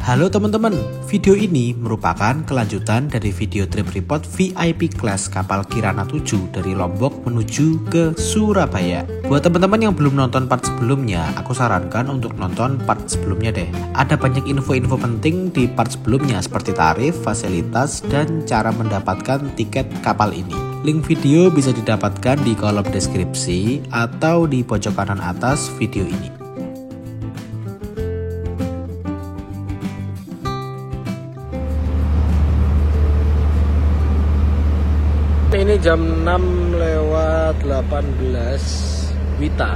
Halo teman-teman, video ini merupakan kelanjutan dari video trip report VIP Class kapal Kirana 7 dari Lombok menuju ke Surabaya. Buat teman-teman yang belum nonton part sebelumnya, aku sarankan untuk nonton part sebelumnya deh. Ada banyak info-info penting di part sebelumnya seperti tarif, fasilitas, dan cara mendapatkan tiket kapal ini. Link video bisa didapatkan di kolom deskripsi atau di pojok kanan atas video ini. Ini jam 6:18 WITA.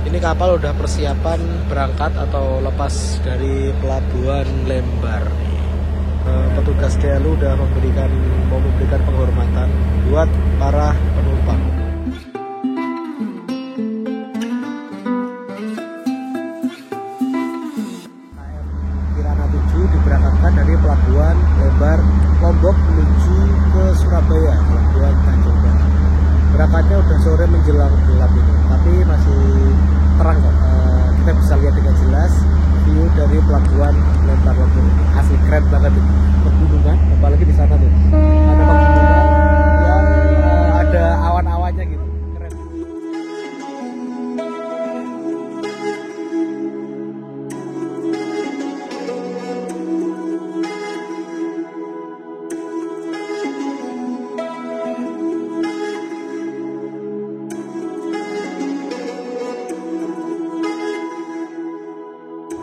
Ini kapal udah persiapan berangkat atau lepas dari pelabuhan Lembar. Petugas DLU udah memberikan penghormatan buat para penumpang. Kirana 7 diberangkatkan dari pelabuhan Lembar Lombok menuju ke Surabaya, pelabuhan Tanjung Barat. Berangkatnya udah sore menjelang gelap ini, tapi masih terang kok. Kita bisa lihat dengan jelas view dari pelabuhan Lembar Lombok ini. Asli keren banget ini. Pegunungan, apalagi di sana tuh. Ada pegunungan yang ada awan-awannya gitu. Keren.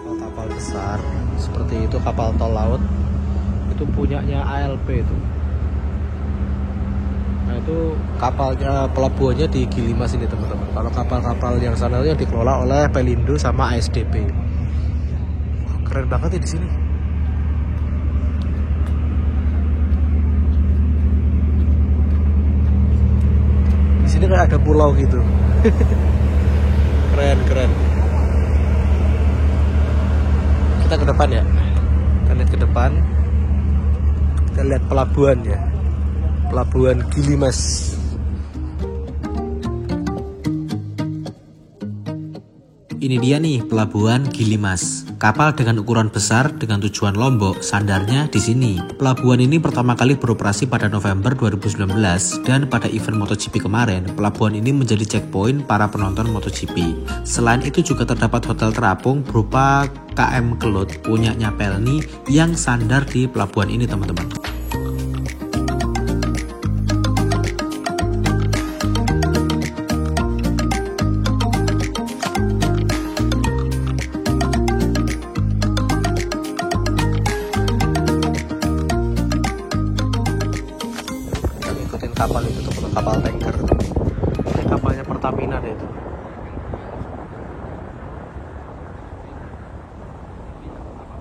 Kapal besar seperti itu, kapal tol laut itu punyanya ALP itu. Nah itu kapalnya, pelabuhannya di Gilimas ini teman-teman. Kalau kapal-kapal yang sana yang dikelola oleh Pelindo sama ASDP. Wah, keren banget ya di sini. Di sini kayak ada pulau gitu. Keren. Kita ke depan ya. Kita lihat ke depan. Kita lihat pelabuhan ya. Pelabuhan Gilimas. Ini dia nih pelabuhan Gilimas. Kapal dengan ukuran besar dengan tujuan Lombok, sandarnya di sini. Pelabuhan ini pertama kali beroperasi pada November 2019 dan pada event MotoGP kemarin, pelabuhan ini menjadi checkpoint para penonton MotoGP. Selain itu juga terdapat hotel terapung berupa KM Kelut punyanya Pelni yang sandar di pelabuhan ini teman-teman. Kapal itu tuh, kapal tanker. Ini kapalnya Pertamina deh itu.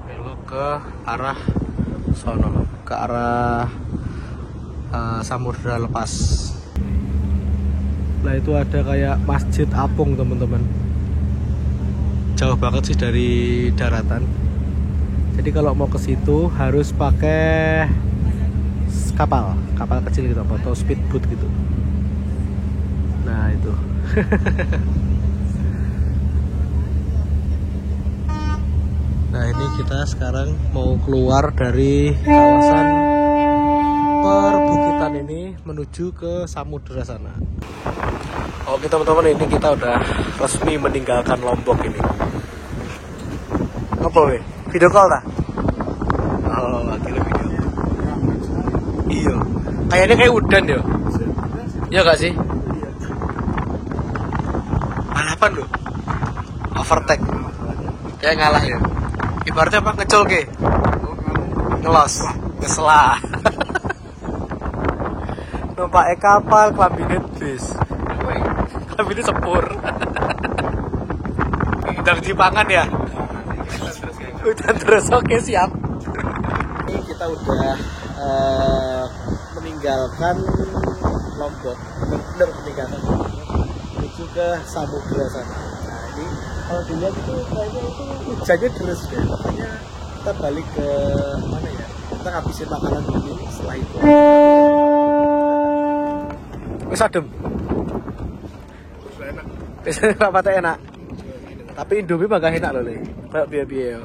Belok ke arah sono, ke arah Samudra Lepas. Nah itu ada kayak Masjid Apung teman-teman. Jauh banget sih dari daratan. Jadi kalau mau ke situ harus pakai kapal kecil gitu atau speedboat gitu. Nah itu. Nah ini kita sekarang mau keluar dari kawasan perbukitan ini menuju ke samudera sana. Oke teman-teman, ini kita udah resmi meninggalkan Lombok ini. Apa weh? Video call tak? Oh, akhirnya video. Iya, kayaknya kayak udan ya. Iya gak sih? Balapan loh, overtake, kayak ngalah ya. Ibaratnya apa? Ngecol ke? Ngelos, ngesela. Numpak kapal, kelambinnya bis, kelambinnya sepur. Udah dipangan ya? Udah terus, oke siap. Ini kita udah meninggalkan Lombok, benar-benar meninggalkan Lombok menuju ke samudera sana. Nah ini kalau dilihat itu kayaknya itu hujannya deras deh, makanya kita balik ke mana ya, kita ngabisin makanan dulu setelah itu. Wis adem, biasanya rapatnya enak, tapi Indomie mah gak enak loh nih, kayak biaya-biaya.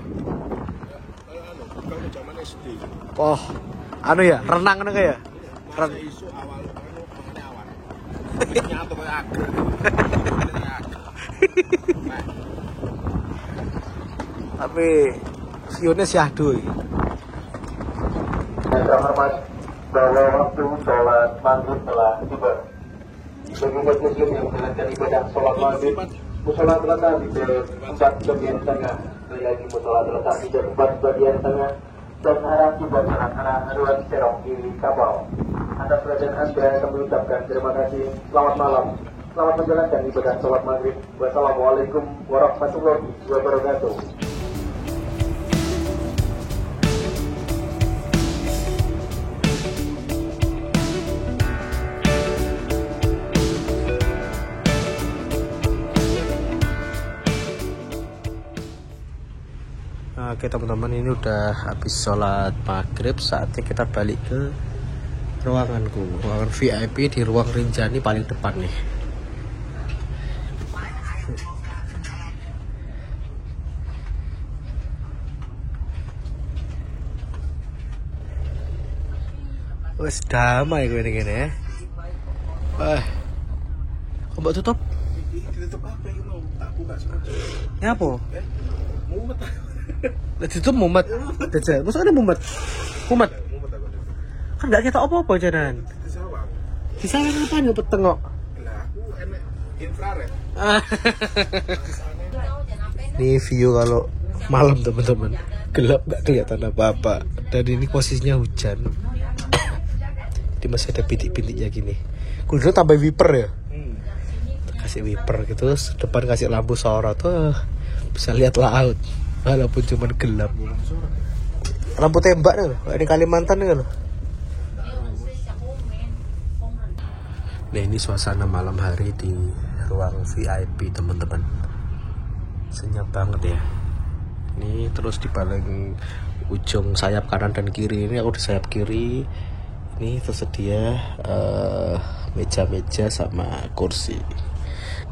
Oh, anu ya, renang anu ya. Isu awal makanya awal. Nyatu kayak agar. Tapi sione syahdu iki. Yang terhormat bahwa waktu sholat maghrib telah tiba. Bagi umat muslim yang menjalankan ibadah sholat maghrib, musola terletak di jam 4 bagian tengah. Lagi musola terletak di jam 4 bagian tengah dan arah kiblat arah ruang serong kiri kapal. Atas perhatian Anda kami ucapkan terima kasih. Selamat malam. Selamat menjalankan ibadah sholat maghrib. Wassalamualaikum warahmatullahi wabarakatuh. Oke teman-teman, ini udah habis sholat maghrib, saatnya kita balik ke ruanganku, ruangan VIP di ruang Rinjani paling depan nih. Wes damai gue ini gini ya. Kok mbak tutup? Ditutup apa ini mau tak buka semua. Ya apa? Mumet. Ditutup mumet. Jajan. Masa ada mumet? Mumet. Kan enggak kita apa-apa janan. Disawang. Disawang apa nih petengok? Lah aku enek infrared. Ini view kalau malam teman-teman. Gelap nggak kelihatan apa-apa. Dan ini posisinya hujan. Jadi masih ada bintik-bintiknya gini. Kudu tambah wiper ya. Kasih wiper gitu, terus depan kasih lampu sorot tuh bisa lihat laut walaupun cuma gelap. Lampu tembak nih loh, ini Kalimantan nih loh. Nah ini suasana malam hari di ruang VIP teman-teman. Senyap banget ya. Ini terus di paling ujung sayap kanan dan kiri, ini aku di sayap kiri. Ini tersedia meja-meja sama kursi.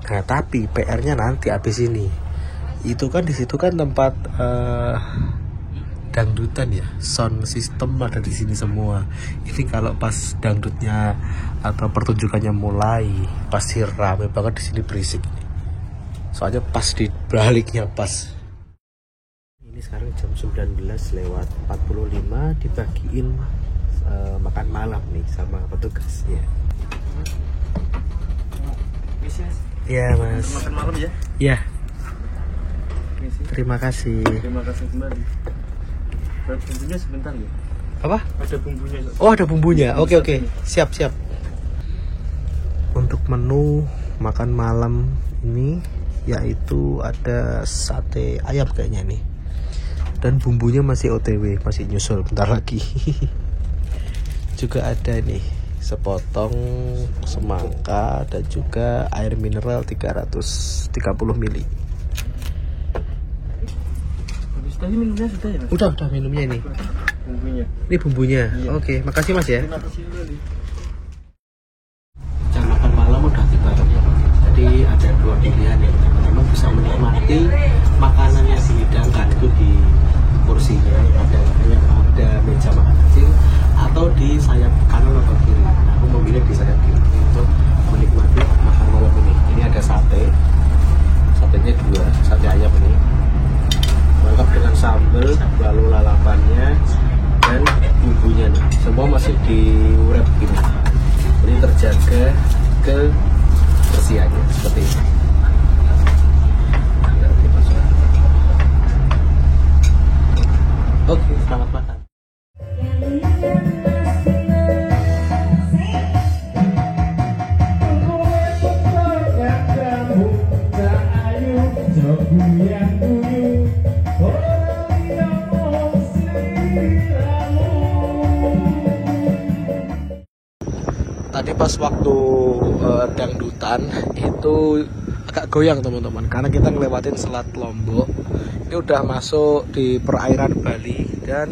Nah tapi PR-nya nanti habis ini. Itu kan di situ kan tempat dangdutan ya, sound system ada di sini semua. Ini kalau pas dangdutnya atau pertunjukannya mulai, pasti rame banget di sini, berisik. Soalnya pas di baliknya pas. Ini sekarang jam 19:45 dibagiin makan malam nih sama petugasnya. Iya mas. Makan malam ya? Iya. Terima kasih. Terima kasih kembali. Bumbunya sebentar ya. Apa? Ada bumbunya. Oh ada bumbunya. Oke. Siap. Untuk menu makan malam ini yaitu ada sate ayam kayaknya nih. Dan bumbunya masih OTW, masih nyusul bentar lagi. Juga ada nih sepotong semangka dan juga air mineral 330 ml. Tadi minumnya sudah ya mas? Udah minumnya ini. Bumbunya. Ini bumbunya. Iya. Oke, makasih mas ya. Terima kasih kembali. Jam makan malam udah tiba ya. Jadi ada dua pilihan ya. Teman-teman bisa menikmati makanan yang dihidangkan itu di kursinya, ada meja makan kecil atau di sayap kanan atau kiri. Nah, aku memilih di sayap kiri untuk menikmati makan malam ini. Ini ada satenya 2, sate ayam ini lengkap dengan sambal, lalu lalapannya dan bumbunya nih. Semua masih diurep gini. Jadi terjaga kebersihannya seperti ini. Oke, selamat makan. Tadi pas waktu dangdutan itu agak goyang teman-teman, karena kita ngelewatin Selat Lombok. Ini udah masuk di perairan Bali dan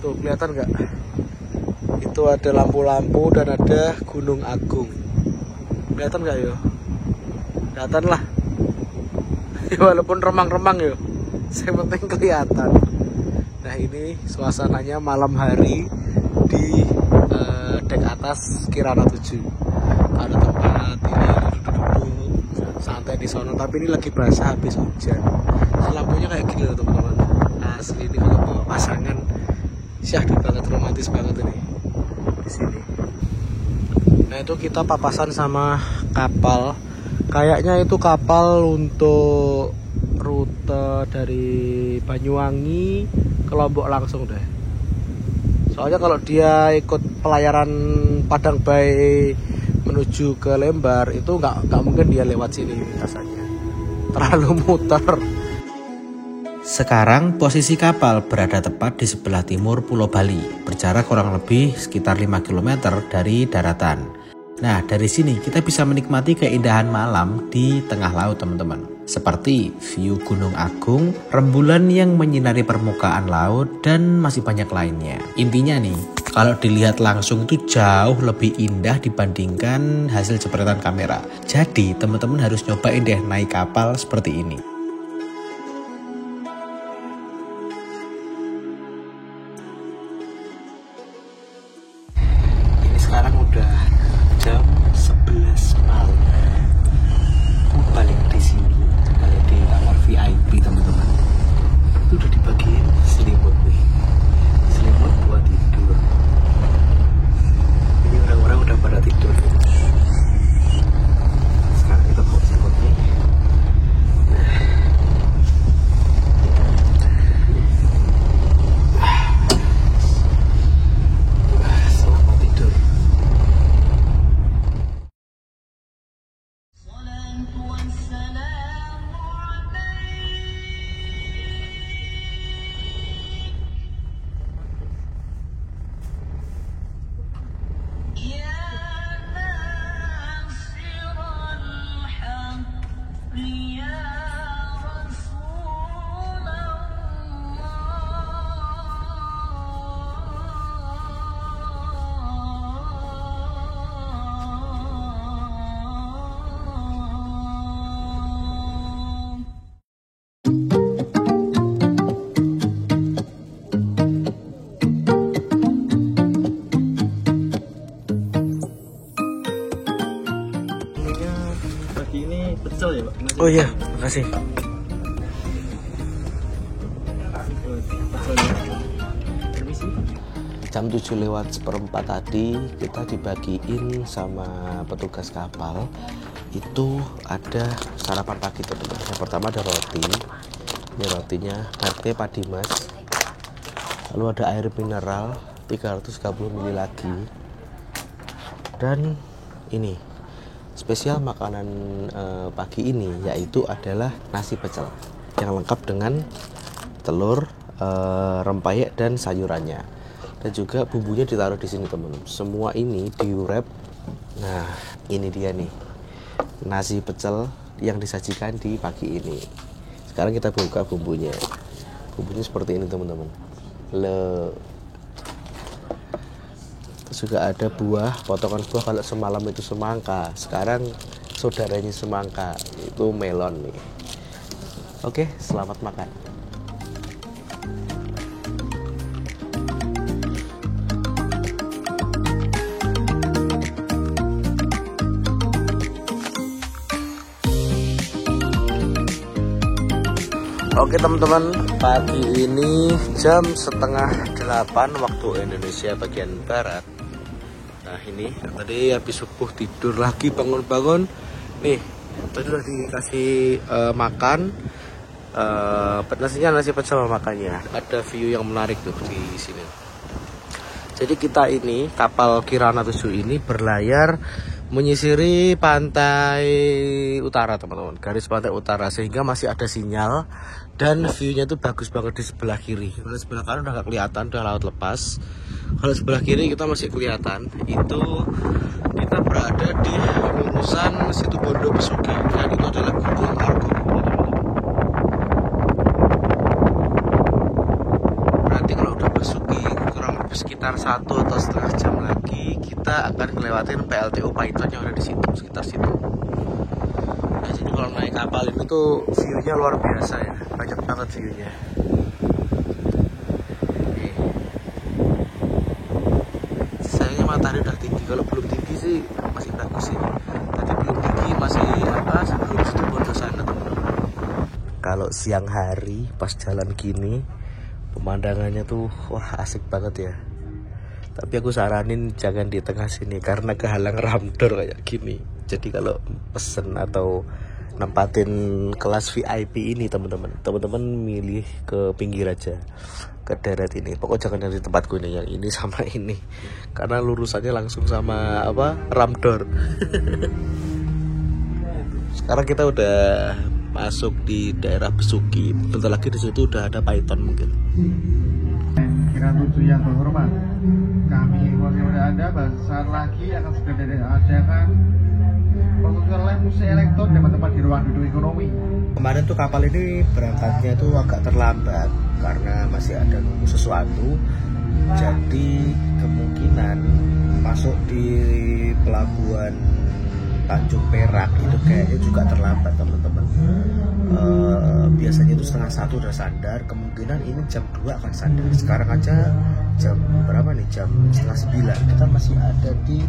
tuh kelihatan nggak? Itu ada lampu-lampu dan ada Gunung Agung. Kelihatan nggak yo? Kelihatan lah. Walaupun remang-remang yo, yang penting kelihatan. Nah ini suasananya malam hari di dek atas Kirana 7. Ada tempat ini duduk-duduk santai di sono, tapi ini lagi basah habis hujan. Lampunya kayak gini loh teman-teman. Asli ini kalau bawa pasangan syahdu banget, romantis banget ini di sini. Nah itu kita papasan sama kapal. Kayaknya itu kapal untuk rute dari Banyuwangi ke Lombok langsung deh. Soalnya kalau dia ikut pelayaran Padang Bay menuju ke Lembar itu nggak mungkin dia lewat sini rasanya. Terlalu muter. Sekarang posisi kapal berada tepat di sebelah timur Pulau Bali, berjarak kurang lebih sekitar 5 km dari daratan. Nah, dari sini kita bisa menikmati keindahan malam di tengah laut, teman-teman. Seperti view Gunung Agung, rembulan yang menyinari permukaan laut, dan masih banyak lainnya. Intinya nih, kalau dilihat langsung itu jauh lebih indah dibandingkan hasil jepretan kamera. Jadi, teman-teman harus nyobain deh naik kapal seperti ini. Sekarang udah jam 11 malam. Balik di sini, balik di kamar VIP teman-teman. Itu udah dibagiin selimut nih, selimut buat tidur. Ini orang-orang udah pada tidur. Sekarang kita bawa selimut nih. Selamat tidur. Oh iya, makasih. Jam 7:04 tadi kita dibagiin sama petugas kapal. Itu ada sarapan pagi teman-teman. Yang pertama ada roti. Ini rotinya RT Pak Dimas. Lalu ada air mineral 330 ml lagi. Dan ini spesial makanan pagi ini yaitu adalah nasi pecel yang lengkap dengan telur, rempeyek dan sayurannya, dan juga bumbunya ditaruh di sini teman-teman. Semua ini diurep. Nah ini dia nih nasi pecel yang disajikan di pagi ini. Sekarang kita buka bumbunya. Bumbunya seperti ini teman-teman. Juga ada buah, potongan buah. Kalau semalam itu semangka, sekarang saudaranya semangka, itu melon nih. Oke, selamat makan. Oke teman-teman, pagi ini jam 7:30 waktu Indonesia bagian Barat. Nah ini tadi habis subuh tidur lagi, bangun-bangun nih tadi udah dikasih makan, nasinya nasi pecel makannya. Ada view yang menarik tuh di sini. Jadi kita ini kapal Kirana 7 ini berlayar menyisiri pantai utara teman-teman, garis pantai utara, sehingga masih ada sinyal dan viewnya tuh bagus banget di sebelah kiri. Kalau sebelah kanan udah gak kelihatan, udah laut lepas. Kalau sebelah kiri kita masih kelihatan. Itu kita berada di lulusan Situbondo Besuki, dan itu adalah Gunung Agung. Berarti kalau udah Besuki kurang lebih sekitar 1 atau setengah jam lagi kita akan ngelewatin PLTU Paiton yang ada di situ, sekitar situ. Nah, jadi kalau naik kapal ini tuh view-nya luar biasa ya, banyak banget view-nya. Kalau belum tinggi sih masih bagus sih. Tapi belum tinggi masih sebelum Situbondo sana teman-teman. Kalau siang hari pas jalan gini pemandangannya tuh wah asik banget ya. Tapi aku saranin jangan di tengah sini karena kehalang ramdor kayak gini. Jadi kalau pesen atau nempatin kelas VIP ini teman-teman milih ke pinggir aja, ke deret ini. Pokoknya jangan dari tempatku ini, yang ini sama ini, karena lurusannya langsung sama ramdor. Sekarang kita udah masuk di daerah Besuki. Bentar lagi di situ udah ada Python mungkin. Kira 7 yang terhormat, kami informasi sudah ada, saat lagi akan segera diadakan pertunjukan live musik elektron di tempat di ruang duduk ekonomi. Kemarin tuh kapal ini berangkatnya tuh agak terlambat karena masih ada nunggu sesuatu. Jadi kemungkinan masuk di pelabuhan Tanjung Perak itu kayaknya juga terlambat teman-teman. Biasanya itu 12:30 udah sandar, kemungkinan ini jam 2 akan sandar. Sekarang aja jam berapa nih? Jam 8:30. Kita masih ada di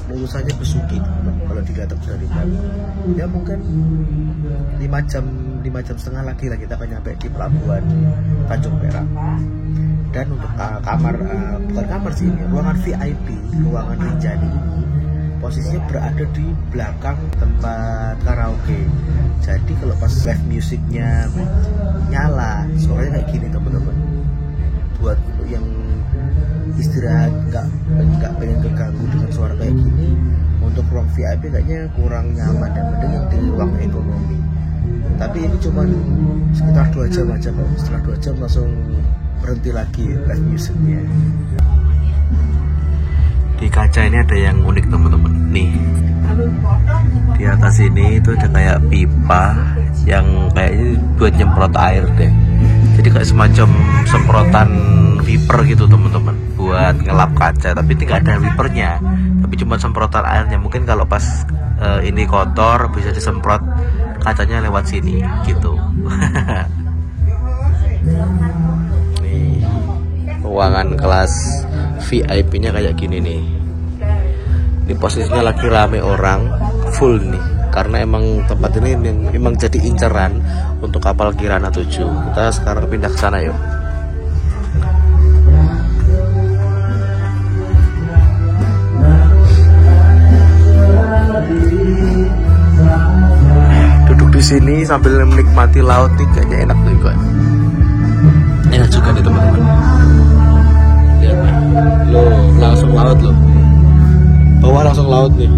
lulusannya Besuki teman-teman. Kalau dilihat dari map ya mungkin 5 jam setengah lagi lah kita akan nyampe di pelabuhan Tanjung Perak. Dan untuk kamar, bukan kamar sih, ini ruangan VIP, ruangan Rinjani ini posisinya berada di belakang tempat karaoke. Jadi kalau pas live musiknya nyala suaranya kayak gini teman-teman, buat untuk yang istirahat nggak pengen keganggu dengan suara kayak gini, untuk ruang VIP kayaknya kurang nyaman dan mending yang di ruang ekonomi. Tapi ini cuma sekitar 2 jam aja kok. Setelah 2 jam langsung berhenti lagi live musiknya. Di kaca ini ada yang unik teman-teman. Nih, di atas ini itu ada kayak pipa yang kayaknya buat nyemprot air deh. Jadi kayak semacam semprotan wiper gitu teman-teman, buat ngelap kaca. Tapi tidak ada wipernya, tapi cuma semprotan airnya. Mungkin kalau pas ini kotor bisa disemprot kacanya lewat sini gitu. Nih, ruangan kelas VIP-nya kayak gini nih. Ini posisinya lagi rame orang, full nih. Karena emang tempat ini memang jadi inceran untuk kapal Kirana 7. Kita sekarang pindah ke sana yuk. Duduk di sini sambil menikmati laut nih, kayaknya enak tuh juga. Enak juga nih teman-teman. Lihat nih, loh langsung laut loh. Bawah langsung laut nih.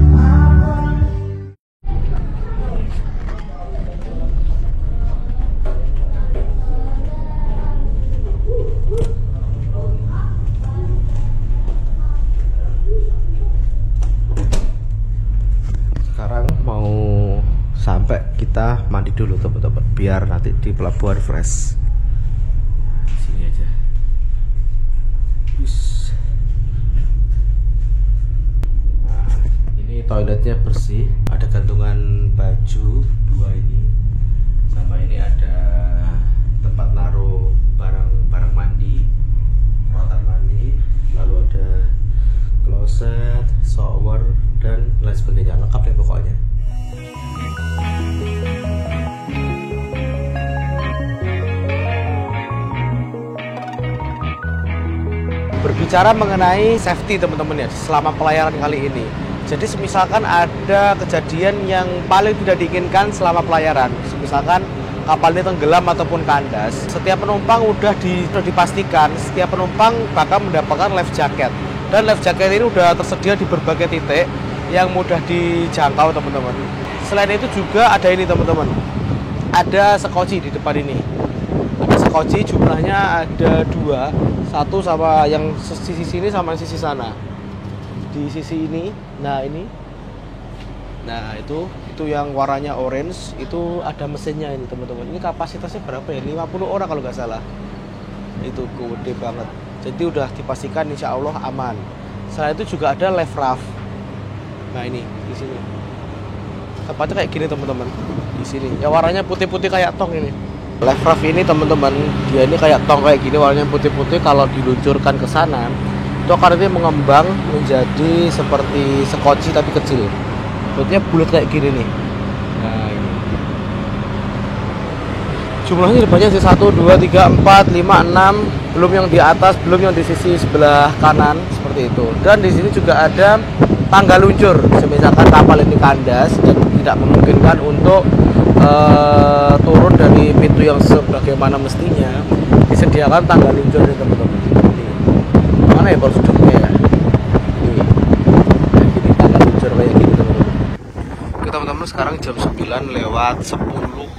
Sekarang mau sampai, kita mandi dulu teman-teman, biar nanti di pelabuhan fresh. Sini aja. Toiletnya bersih, ada gantungan baju 2 ini, sama ini ada tempat naruh barang mandi, peralatan mandi, lalu ada kloset, shower dan lain sebagainya, lengkap ya pokoknya. Berbicara mengenai safety teman-teman ya, selama pelayaran kali ini. Jadi misalkan ada kejadian yang paling tidak diinginkan selama pelayaran, misalkan kapal ini tenggelam ataupun kandas, setiap penumpang sudah dipastikan setiap penumpang bakal mendapatkan life jacket. Dan life jacket ini sudah tersedia di berbagai titik yang mudah dijangkau teman-teman. Selain itu juga ada ini teman-teman, ada sekoci di depan ini. Ada sekoci, jumlahnya ada 2, satu sama yang sisi sini sama sisi sana. Di sisi ini, nah ini, nah itu yang warnanya orange, itu ada mesinnya ini teman-teman. Ini kapasitasnya berapa ya? 50 orang kalau nggak salah. Itu gede banget. Jadi udah dipastikan insya Allah aman. Selain itu juga ada life raft. Nah ini di sini. Tempatnya kayak gini teman-teman. Di sini. Ya warnanya putih-putih kayak tong ini. Life raft ini teman-teman, dia ini kayak tong kayak gini, warnanya putih-putih. Kalau diluncurkan ke sana Itu akan nanti mengembang menjadi seperti sekoci tapi kecil. Bentuknya bulat kayak gini nih. Nah ini. Jumlahnya banyak sih, 1, 2, 3, 4, 5, 6. Belum yang di atas, belum yang di sisi sebelah kanan seperti itu. Dan di sini juga ada tangga luncur. Misalkan kapal ini kandas dan tidak memungkinkan untuk turun dari pintu yang sebagaimana mestinya, disediakan tangga luncur nih teman-teman. Mana ya prosedurnya ya? Ini tangga luncur kayak gini teman-teman. Oke teman-teman, sekarang jam 9:10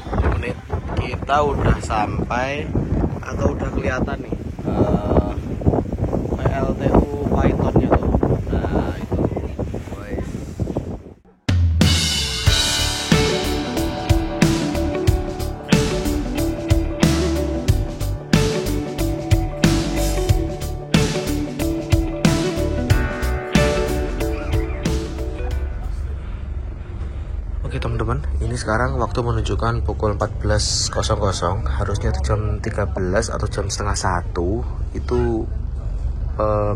kita udah sampai atau udah kelihatan nih PLTU Pythonnya tuh. Nah itu guys. Oke teman-teman, ini sekarang waktu menunjukkan pukul 14.00. Harusnya jam 13 atau jam setengah 1 itu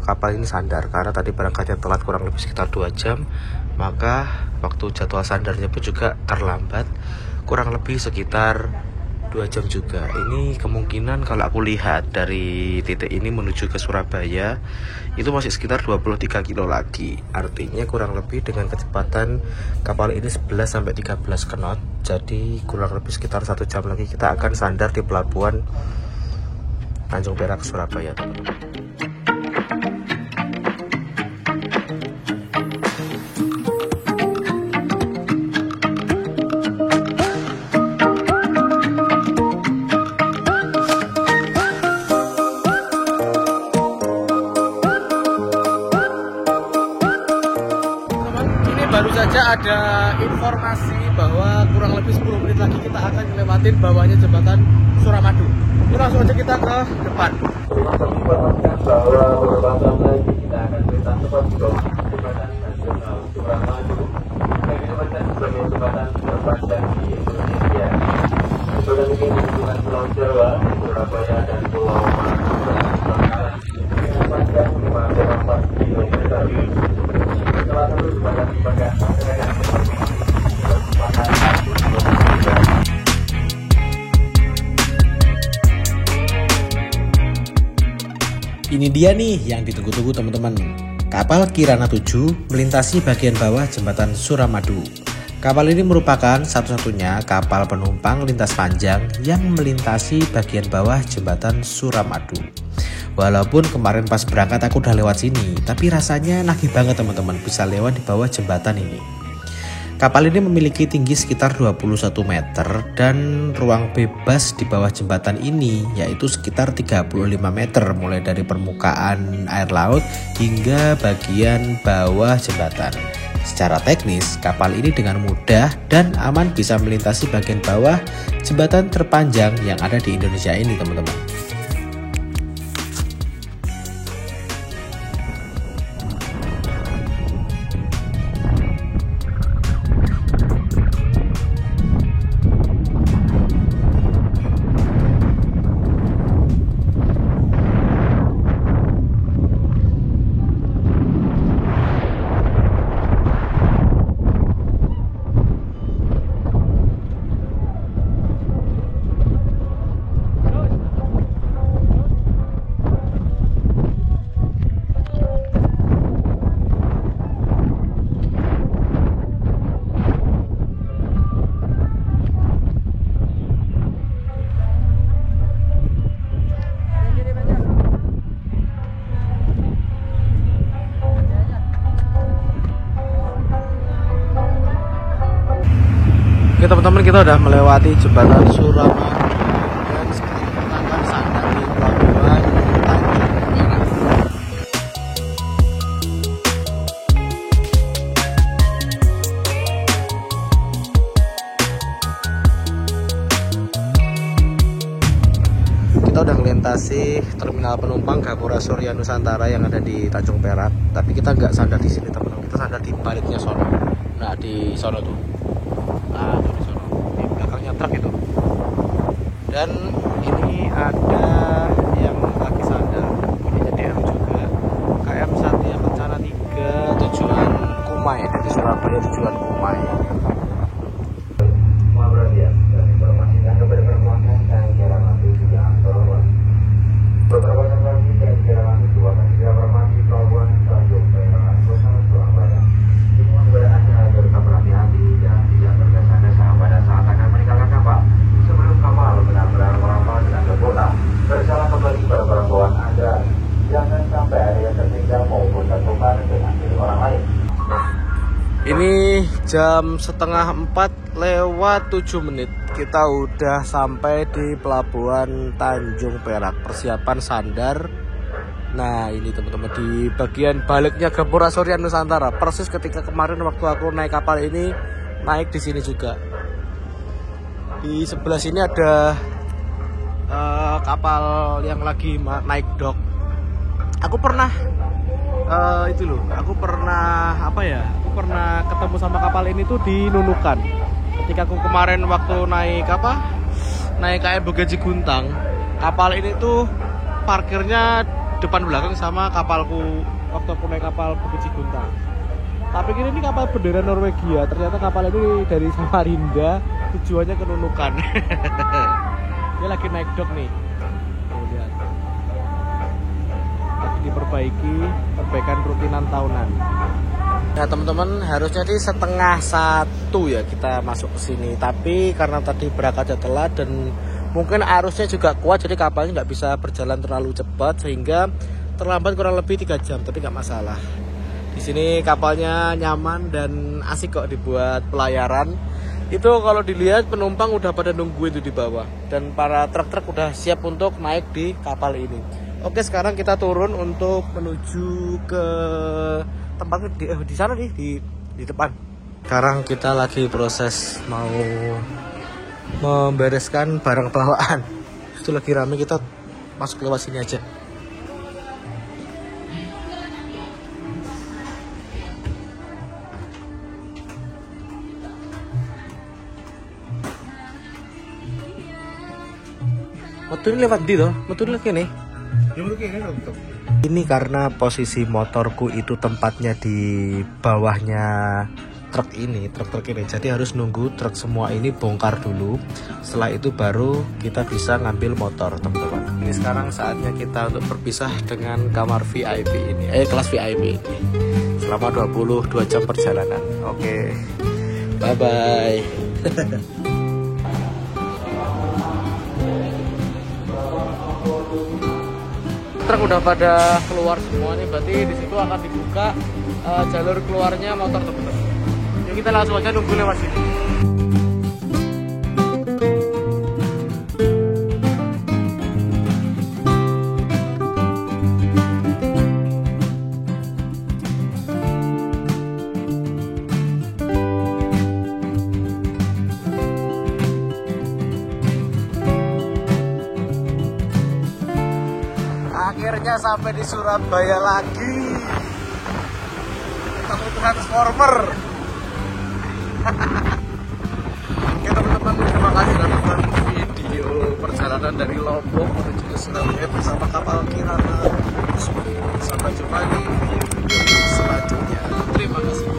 kapal ini sandar. Karena tadi berangkatnya telat kurang lebih sekitar 2 jam, maka waktu jadwal sandarnya pun juga terlambat kurang lebih sekitar 2 jam juga. Ini kemungkinan kalau aku lihat dari titik ini menuju ke Surabaya itu masih sekitar 23 kilo lagi. Artinya kurang lebih dengan kecepatan kapal ini 11-13 knot. Jadi kurang lebih sekitar 1 jam lagi kita akan sandar di pelabuhan Tanjung Perak, Surabaya, teman-teman. Baru saja ada informasi bahwa kurang lebih 10 menit lagi kita akan lewatin bawahnya jembatan Suramadu. Ini langsung aja kita ke depan. Terima kasih informasikan bahwa beberapa jam lagi kita akan berita cepat ke jembatan nasional Suramadu yang dinobatkan sebagai jembatan terpanjang di Indonesia. Jembatan ini menghubungkan Pulau Jawa, Surabaya, dan Pulau Makassar dengan panjang 5,4 km. Salah satu jembatan sebagai yang Ini dia nih yang ditunggu-tunggu teman-teman. Kapal Kirana 7 melintasi bagian bawah jembatan Suramadu. Kapal ini merupakan satu-satunya kapal penumpang lintas panjang yang melintasi bagian bawah jembatan Suramadu. Walaupun kemarin pas berangkat aku udah lewat sini, tapi rasanya nagih banget teman-teman bisa lewat di bawah jembatan ini. Kapal ini memiliki tinggi sekitar 21 meter dan ruang bebas di bawah jembatan ini yaitu sekitar 35 meter mulai dari permukaan air laut hingga bagian bawah jembatan. Secara teknis, kapal ini dengan mudah dan aman bisa melintasi bagian bawah jembatan terpanjang yang ada di Indonesia ini, teman-teman. Oke teman-teman, kita udah melewati jembatan Suramadu dan sekarang kita akan sandar di pelabuhan Tanjung Perak. Kita udah melintasi terminal penumpang Gapura Surya Nusantara yang ada di Tanjung Perak, tapi kita nggak sandar di sini teman-teman, kita sandar di baliknya sono. Nah di sono tuh. Nah, di sono. Di belakangnya truk itu. Dan ini ada yang lagi sandar. Ini DM juga. KM jam setengah 4:07 kita udah sampai di pelabuhan Tanjung Perak, persiapan sandar. Nah ini teman-teman di bagian baliknya Gapura Surya Nusantara, persis ketika kemarin waktu aku naik kapal ini, naik di sini juga. Di sebelah sini ada kapal yang lagi naik dock. Aku pernah aku pernah ketemu sama kapal ini tuh di Nunukan. Ketika aku kemarin waktu naik KM Boga Ciguntang, kapal ini tuh parkirnya depan belakang sama kapalku waktu aku naik kapal Boga Ciguntang. Tapi ini kapal bendera Norwegia, ternyata kapal ini dari Samarinda tujuannya ke Nunukan. Dia lagi naik dock nih. Lihat. Lagi diperbaiki, perbaikan rutinan tahunan. Nah teman-teman, harusnya di 12:30 ya kita masuk ke sini. Tapi karena tadi berangkatnya telat dan mungkin arusnya juga kuat, jadi kapalnya nggak bisa berjalan terlalu cepat sehingga terlambat kurang lebih 3 jam. Tapi nggak masalah. Di sini kapalnya nyaman dan asik kok dibuat pelayaran. Itu kalau dilihat penumpang udah pada nunggu itu di bawah dan para truk-truk udah siap untuk naik di kapal ini. Oke, sekarang kita turun untuk menuju ke tempat di sana nih di depan. Sekarang kita lagi proses mau membereskan barang bawaan. Itu lagi rame, kita masuk lewat sini aja. Metu ini lewat di toh, metu lagi nih. Ini karena posisi motorku itu tempatnya di bawahnya truk ini, jadi harus nunggu truk semua ini bongkar dulu. Setelah itu baru kita bisa ngambil motor, teman-teman. Ini sekarang saatnya kita untuk berpisah dengan kamar VIP ini, kelas VIP ini. Selama 22 jam perjalanan. Oke. Bye bye. Truk udah pada keluar semua nih, berarti di situ akan dibuka jalur keluarnya motor, teman-teman. Yuk kita langsung aja nunggu lewat sini. Akhirnya sampai di Surabaya lagi. Ketemu transformer. Oke teman-teman, terima kasih sudah nonton video perjalanan dari Lombok menuju ke Surabaya bersama kapal Kirana. Sampai jumpa di video selanjutnya. Terima kasih.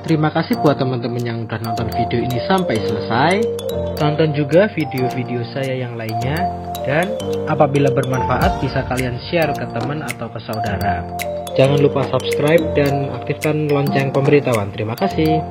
Terima kasih buat teman-teman yang udah nonton video ini sampai selesai. Tonton juga video-video saya yang lainnya. Dan apabila bermanfaat bisa kalian share ke teman atau ke saudara. Jangan lupa subscribe dan aktifkan lonceng pemberitahuan. Terima kasih.